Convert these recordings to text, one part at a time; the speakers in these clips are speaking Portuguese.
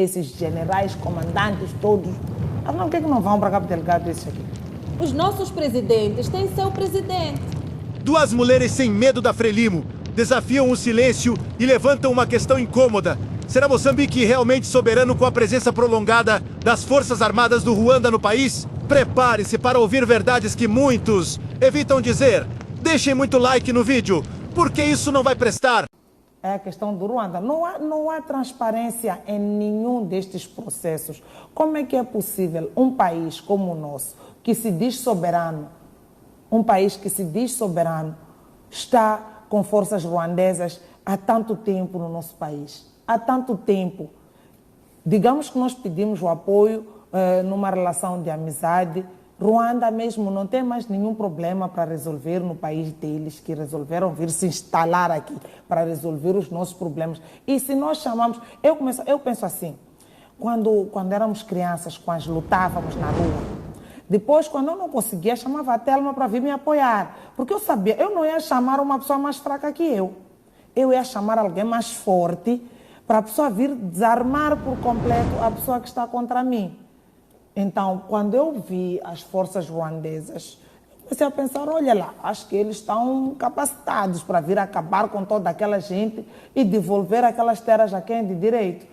Esses generais, comandantes, todos. Afinal, por que não vão para Cabo Delgado esses aqui? Os nossos presidentes têm seu presidente. Duas mulheres sem medo da Frelimo desafiam o silêncio e levantam uma questão incômoda. Será Moçambique realmente soberano com a presença prolongada das Forças Armadas do Ruanda no país? Prepare-se para ouvir verdades que muitos evitam dizer. Deixem muito like no vídeo, porque isso não vai prestar. É a questão do Ruanda. Não há transparência em nenhum destes processos. Como é que é possível um país como o nosso, que se diz soberano, um país que se diz soberano, está com forças ruandesas há tanto tempo no nosso país? Há tanto tempo. Digamos que nós pedimos o apoio numa relação de amizade. Ruanda mesmo não tem mais nenhum problema para resolver no país deles, que resolveram vir se instalar aqui para resolver os nossos problemas. E se nós chamamos... Eu penso assim, quando éramos crianças, quando lutávamos na rua, depois, quando eu não conseguia, chamava a Telma para vir me apoiar. Porque eu sabia, eu não ia chamar uma pessoa mais fraca que eu. Eu ia chamar alguém mais forte para a pessoa vir desarmar por completo a pessoa que está contra mim. Então, quando eu vi as forças ruandesas, comecei a pensar, olha lá, acho que eles estão capacitados para vir acabar com toda aquela gente e devolver aquelas terras a quem é de direito.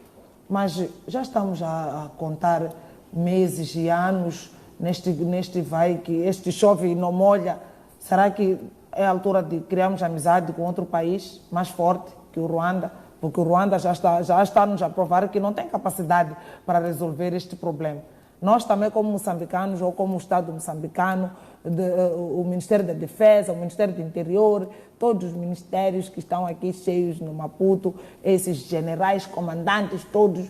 Mas já estamos a contar meses e anos neste vai, que este chove e não molha. Será que é a altura de criarmos amizade com outro país mais forte que o Ruanda? Porque o Ruanda já está nos a provar que não tem capacidade para resolver este problema. Nós também, como moçambicanos, ou como o Estado moçambicano, o Ministério da Defesa, o Ministério do Interior, todos os ministérios que estão aqui cheios no Maputo, esses generais, comandantes, todos,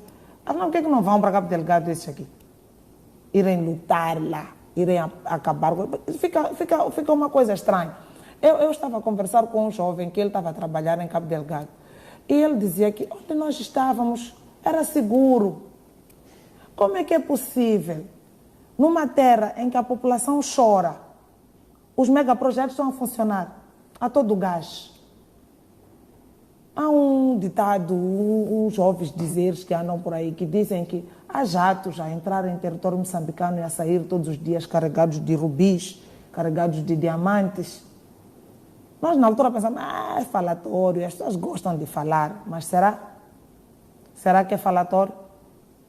afinal, por que não vão para Cabo Delgado esses aqui? Irem lutar lá, irem acabar com... Fica uma coisa estranha. Eu estava a conversar com um jovem que ele estava a trabalhar em Cabo Delgado e ele dizia que onde nós estávamos era seguro. Como é que é possível, numa terra em que a população chora, os megaprojetos estão a funcionar a todo gás? Há um ditado, uns jovens dizeres que andam por aí, que dizem que há jatos a entrar em território moçambicano e a sair todos os dias carregados de rubis, carregados de diamantes. Nós na altura pensamos, é falatório, as pessoas gostam de falar, mas será? Será que é falatório?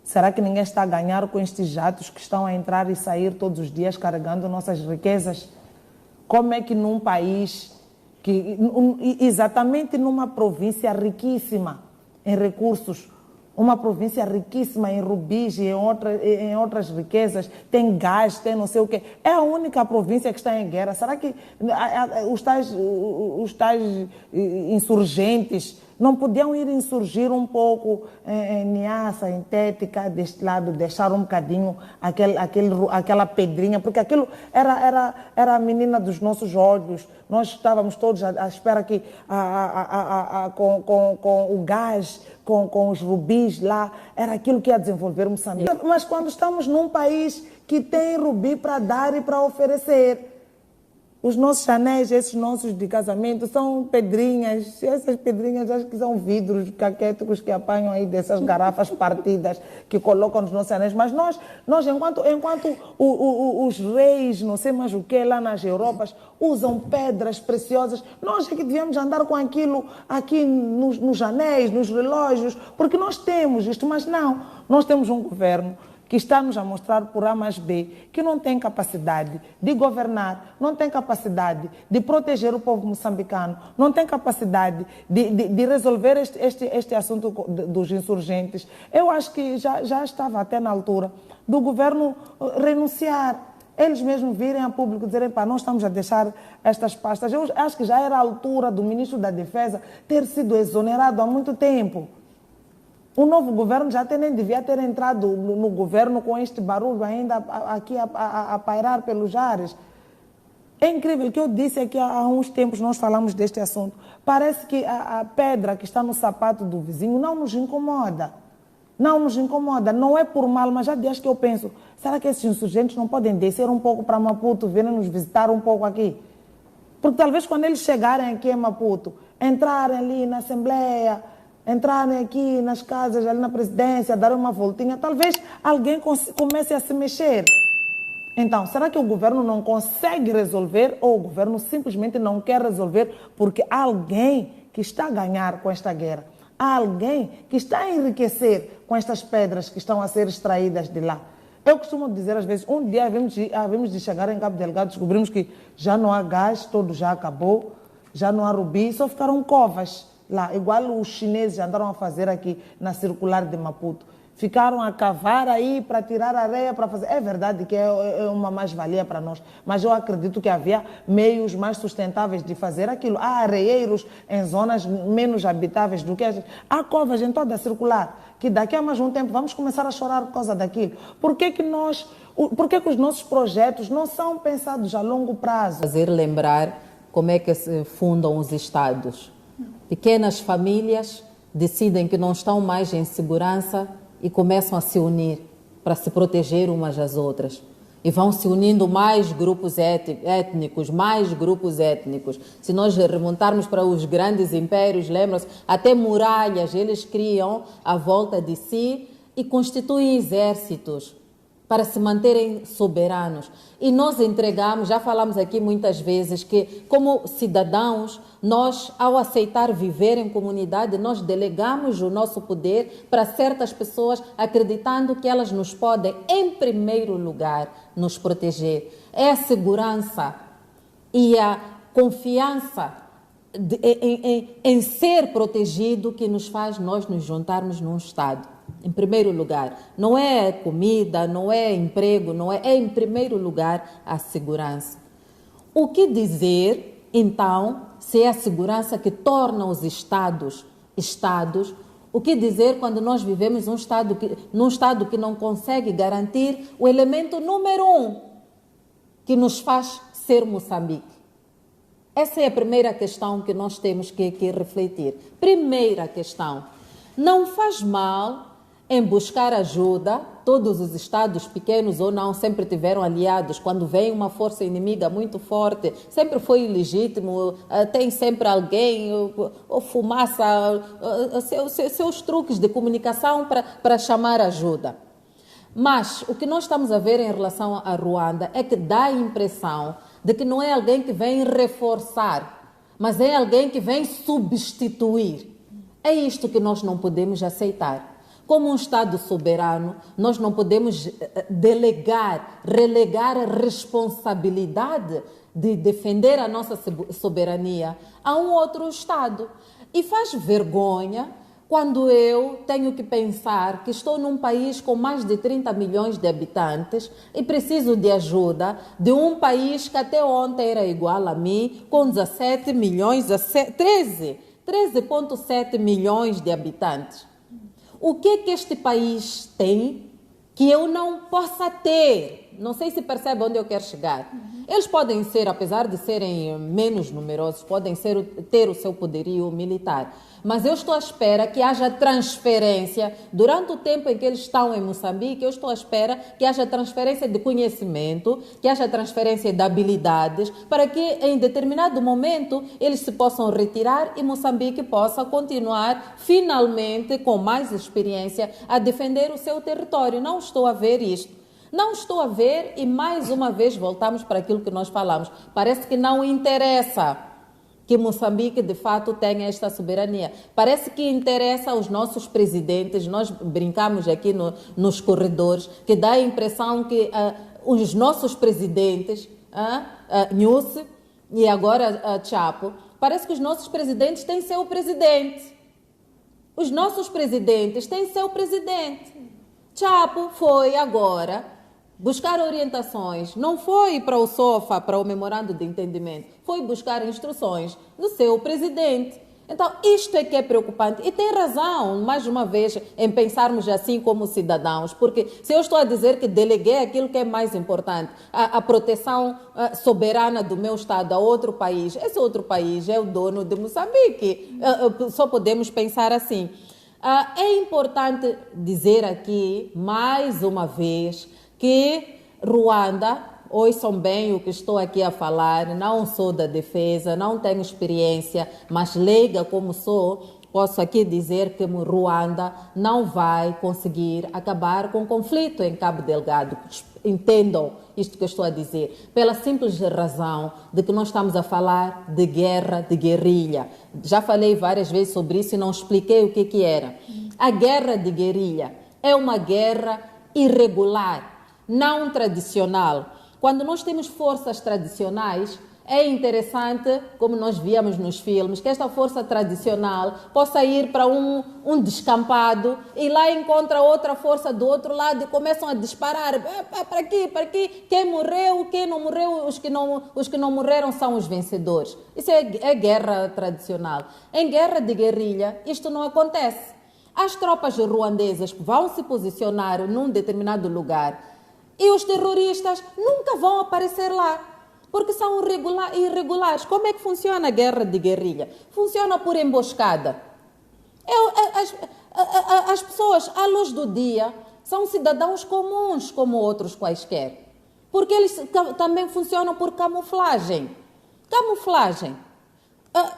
Será que ninguém está a ganhar com estes jatos que estão a entrar e sair todos os dias carregando nossas riquezas? Como é que num país, exatamente numa província riquíssima em recursos, uma província riquíssima em rubis e em outras riquezas, tem gás, tem não sei o quê, é a única província que está em guerra. Será que os tais insurgentes não podiam ir insurgir um pouco em Niassa, em Tética, deste lado, deixar um bocadinho aquela pedrinha, porque aquilo era a menina dos nossos olhos. Nós estávamos todos à espera que com o gás, com os rubis lá, era aquilo que ia desenvolver Moçambique. Mas quando estamos num país que tem rubi para dar e para oferecer, os nossos anéis, esses nossos de casamento, são pedrinhas. Essas pedrinhas acho que são vidros caquéticos que apanham aí dessas garrafas partidas que colocam nos nossos anéis. Mas nós enquanto os reis, não sei mais o que, lá nas Europas, usam pedras preciosas, nós é que devíamos andar com aquilo aqui nos anéis, nos relógios, porque nós temos isto, mas não. Nós temos um governo que está-nos a mostrar por A mais B, que não tem capacidade de governar, não tem capacidade de proteger o povo moçambicano, não tem capacidade de resolver este assunto dos insurgentes. Eu acho que já estava até na altura do governo renunciar. Eles mesmos virem a público e dizerem, pá, nós estamos a deixar estas pastas. Eu acho que já era a altura do ministro da Defesa ter sido exonerado há muito tempo. O novo governo já nem devia ter entrado no governo com este barulho ainda aqui a pairar pelos ares. É incrível que eu disse aqui há uns tempos, nós falamos deste assunto. Parece que a pedra que está no sapato do vizinho não nos incomoda. Não nos incomoda, não é por mal, mas já desde que eu penso, será que esses insurgentes não podem descer um pouco para Maputo, virem nos visitar um pouco aqui? Porque talvez quando eles chegarem aqui em Maputo, entrarem ali na Assembleia, entrarem aqui nas casas, ali na presidência, dar uma voltinha, talvez alguém comece a se mexer. Então, será que o governo não consegue resolver ou o governo simplesmente não quer resolver porque há alguém que está a ganhar com esta guerra? Há alguém que está a enriquecer com estas pedras que estão a ser extraídas de lá? Eu costumo dizer às vezes, um dia havemos de chegar em Cabo Delgado, descobrimos que já não há gás, tudo já acabou, já não há rubi, só ficaram covas lá, igual os chineses andaram a fazer aqui na circular de Maputo. Ficaram a cavar aí para tirar areia, para fazer. É verdade que é uma mais-valia para nós, mas eu acredito que havia meios mais sustentáveis de fazer aquilo. Há areieiros em zonas menos habitáveis do que a gente. Há covas em toda a circular, que daqui a mais um tempo vamos começar a chorar por causa daquilo. Por que que os nossos projetos não são pensados a longo prazo? Fazer lembrar como é que se fundam os estados. Pequenas famílias decidem que não estão mais em segurança e começam a se unir para se proteger umas às outras. E vão se unindo mais grupos étnicos, mais grupos étnicos. Se nós remontarmos para os grandes impérios, lembram-se, até muralhas eles criam à volta de si e constituem exércitos para se manterem soberanos. E nós entregamos, já falamos aqui muitas vezes, que como cidadãos, nós, ao aceitar viver em comunidade, nós delegamos o nosso poder para certas pessoas, acreditando que elas nos podem, em primeiro lugar, nos proteger. É a segurança e a confiança em ser protegido que nos faz nós nos juntarmos num Estado. Em primeiro lugar, não é comida, não é emprego, é em primeiro lugar a segurança. O que dizer, então, se é a segurança que torna os estados? O que dizer quando nós vivemos num estado que não consegue garantir o elemento número 1 que nos faz ser Moçambique? Essa é a primeira questão que nós temos que refletir. Primeira questão, não faz mal em buscar ajuda. Todos os estados, pequenos ou não, sempre tiveram aliados. Quando vem uma força inimiga muito forte, sempre foi ilegítimo, tem sempre alguém, ou fumaça, seus truques de comunicação para chamar ajuda. Mas o que nós estamos a ver em relação a Ruanda é que dá a impressão de que não é alguém que vem reforçar, mas é alguém que vem substituir. É isto que nós não podemos aceitar. Como um Estado soberano, nós não podemos relegar a responsabilidade de defender a nossa soberania a um outro Estado. E faz vergonha quando eu tenho que pensar que estou num país com mais de 30 milhões de habitantes e preciso de ajuda de um país que até ontem era igual a mim, com 17 milhões, 13,7 milhões de habitantes. O que é que este país tem que eu não possa ter? Não sei se percebe onde eu quero chegar. Eles podem ser, apesar de serem menos numerosos, podem ter o seu poderio militar. Mas eu estou à espera que haja transferência. Durante o tempo em que eles estão em Moçambique, eu estou à espera que haja transferência de conhecimento, que haja transferência de habilidades, para que em determinado momento eles se possam retirar e Moçambique possa continuar, finalmente, com mais experiência, a defender o seu território. Não estou a ver isto. Não estou a ver e, mais uma vez, voltamos para aquilo que nós falamos. Parece que não interessa que Moçambique, de fato, tenha esta soberania. Parece que interessa aos nossos presidentes, nós brincamos aqui nos corredores, que dá a impressão que os nossos presidentes, Nhusse e agora Chapo, parece que os nossos presidentes têm seu presidente. Os nossos presidentes têm seu presidente. Chapo foi agora buscar orientações, não foi para o SOFA, para o memorando de entendimento, foi buscar instruções do seu presidente. Então, isto é que é preocupante. E tem razão, mais uma vez, em pensarmos assim como cidadãos, porque se eu estou a dizer que deleguei aquilo que é mais importante, a proteção soberana do meu Estado a outro país, esse outro país é o dono de Moçambique. Só podemos pensar assim. É importante dizer aqui, mais uma vez, que Ruanda, ouçam bem o que estou aqui a falar, não sou da defesa, não tenho experiência, mas leiga como sou, Posso aqui dizer que Ruanda não vai conseguir acabar com o conflito em Cabo Delgado. Entendam isto que eu estou a dizer, pela simples razão de que nós estamos a falar de guerra, de guerrilha. Já falei várias vezes sobre isso e não expliquei o que era. A guerra de guerrilha é uma guerra irregular, não tradicional. Quando nós temos forças tradicionais, é interessante, como nós víamos nos filmes, que esta força tradicional possa ir para um descampado e lá encontra outra força do outro lado e começam a disparar. Para aqui. Quem morreu, quem não morreu, os que não morreram são os vencedores. Isso é guerra tradicional. Em guerra de guerrilha, isto não acontece. As tropas ruandesas vão se posicionar num determinado lugar e os terroristas nunca vão aparecer lá, porque são irregulares. Como é que funciona a guerra de guerrilha? Funciona por emboscada. As pessoas, à luz do dia, são cidadãos comuns como outros quaisquer, porque eles também funcionam por camuflagem. Camuflagem,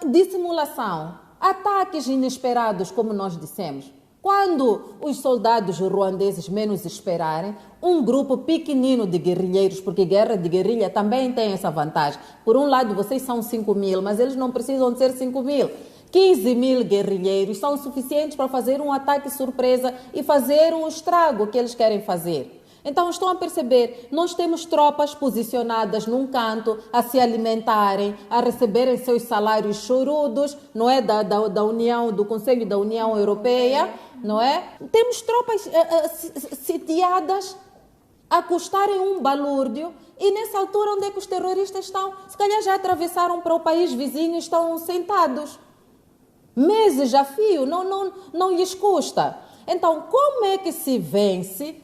dissimulação, ataques inesperados, como nós dissemos. Quando os soldados ruandeses menos esperarem, um grupo pequenino de guerrilheiros, porque guerra de guerrilha também tem essa vantagem. Por um lado, vocês são 5.000, mas eles não precisam de ser 5.000. 15.000 guerrilheiros são suficientes para fazer um ataque surpresa e fazer o estrago que eles querem fazer. Então, estão a perceber, nós temos tropas posicionadas num canto a se alimentarem, a receberem seus salários chorudos, não é? Da União, do Conselho da União Europeia, não é? Temos tropas sitiadas a custarem um balúrdio e nessa altura onde é que os terroristas estão? Se calhar já atravessaram para o país vizinho e estão sentados. Meses a fio, não lhes custa. Então, como é que se vence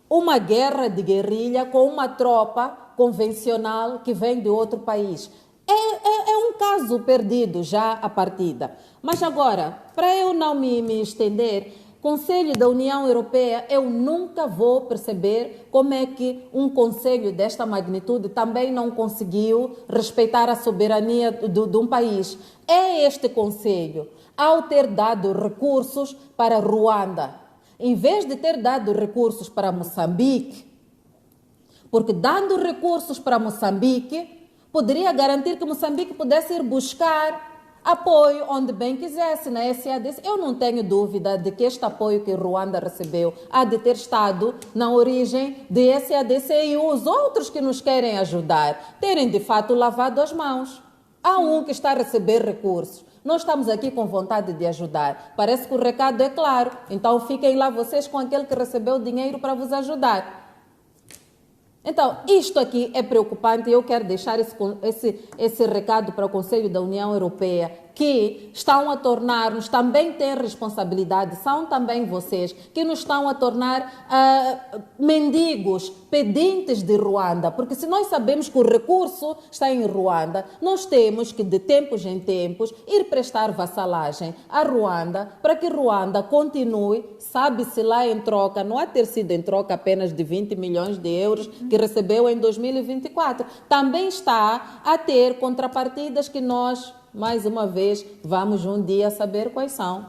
uma guerra de guerrilha com uma tropa convencional que vem de outro país? É um caso perdido já a partida. Mas agora, para eu não me estender, Conselho da União Europeia, eu nunca vou perceber como é que um conselho desta magnitude também não conseguiu respeitar a soberania de um país. É este conselho, ao ter dado recursos para Ruanda, em vez de ter dado recursos para Moçambique, porque dando recursos para Moçambique, poderia garantir que Moçambique pudesse ir buscar apoio onde bem quisesse, na SADC. Eu não tenho dúvida de que este apoio que Ruanda recebeu há de ter estado na origem de SADC e os outros que nos querem ajudar terem de fato lavado as mãos. Há um que está a receber recursos. Nós estamos aqui com vontade de ajudar. Parece que o recado é claro. Então fiquem lá vocês com aquele que recebeu dinheiro para vos ajudar. Então, isto aqui é preocupante e eu quero deixar esse recado para o Conselho da União Europeia, que estão a tornar-nos, também têm responsabilidade, são também vocês, que nos estão a tornar mendigos, pedintes de Ruanda, porque se nós sabemos que o recurso está em Ruanda, nós temos que, de tempos em tempos, ir prestar vassalagem a Ruanda, para que Ruanda continue, sabe-se lá em troca, não há ter sido em troca apenas de 20 milhões de euros que recebeu em 2024, também está a ter contrapartidas que nós, mais uma vez, vamos um dia saber quais são.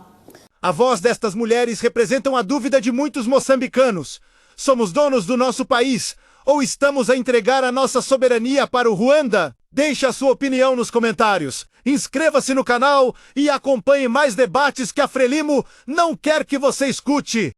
A voz destas mulheres representam a dúvida de muitos moçambicanos. Somos donos do nosso país ou estamos a entregar a nossa soberania para o Ruanda? Deixe a sua opinião nos comentários. Inscreva-se no canal e acompanhe mais debates que a Frelimo não quer que você escute.